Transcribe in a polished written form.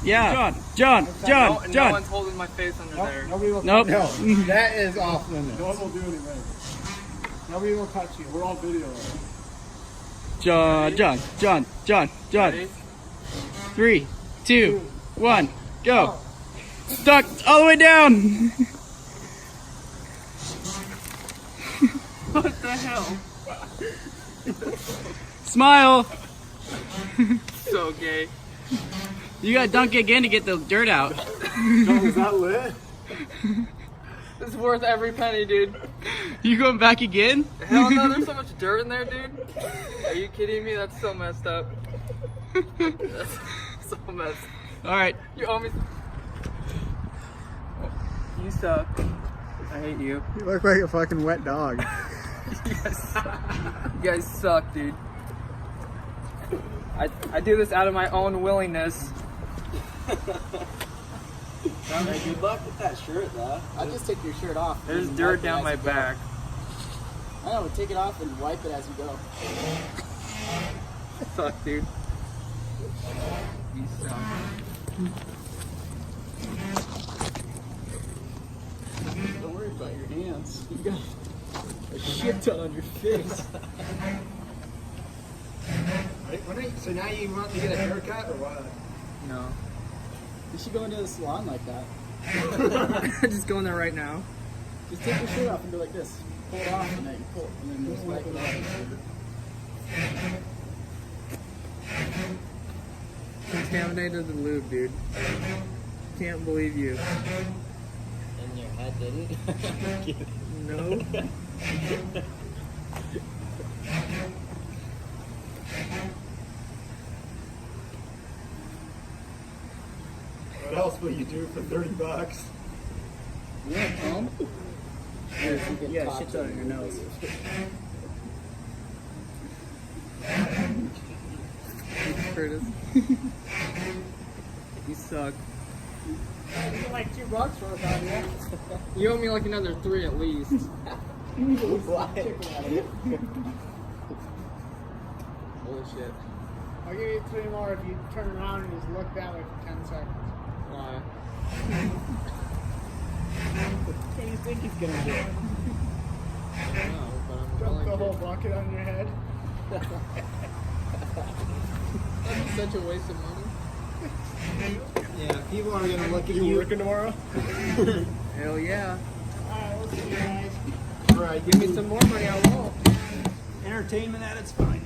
Yeah. John. No one's holding my face under there. Nobody will Nope. No, that is off limits. No one will do anything. Nobody will touch you. We're on video. John. Ready? 3, 2, 1, go. Stuck all the way down. What the hell? Smile. So gay. You gotta dunk again to get the dirt out. John, is that lit? This is worth every penny, dude. You going back again? Hell no, there's so much dirt in there, dude. Are you kidding me? That's so messed up. That's so messed. All right. You owe me. You suck. I hate you. You look like a fucking wet dog. You guys suck, dude. I do this out of my own willingness. Hey, good luck with that shirt, though. I'll just take your shirt off. There's and dirt wipe it down as my you go. back. I know, take it off and wipe it as you go. Suck, dude. You suck. Don't worry about your hands. You got a shit ton on your face. So now you want to get a haircut or what? No. You should go into the salon like that. Just going there right now. Just take your shirt off and go like this. Pull it off and then you pull. And then just wipe it off. Contaminated the lube, dude. Can't believe you. In your head, didn't? No. What else will you do for $30? You want a comb? Yeah, shit's out of your nose. Curtis. You suck. Like $2 for a body. You owe me like another 3 at least. Holy shit. I'll give you 3 more if you turn around and just look that way for 10 seconds. Why? What do you think he's gonna do? I don't know, but I'm Dump willing the to. whole bucket on your head? That'd be such a waste of money. Yeah, people are gonna look at you. working tomorrow? Hell yeah. Alright, we'll see you guys. Alright, Give me some more money, I won't. entertainment at its finest.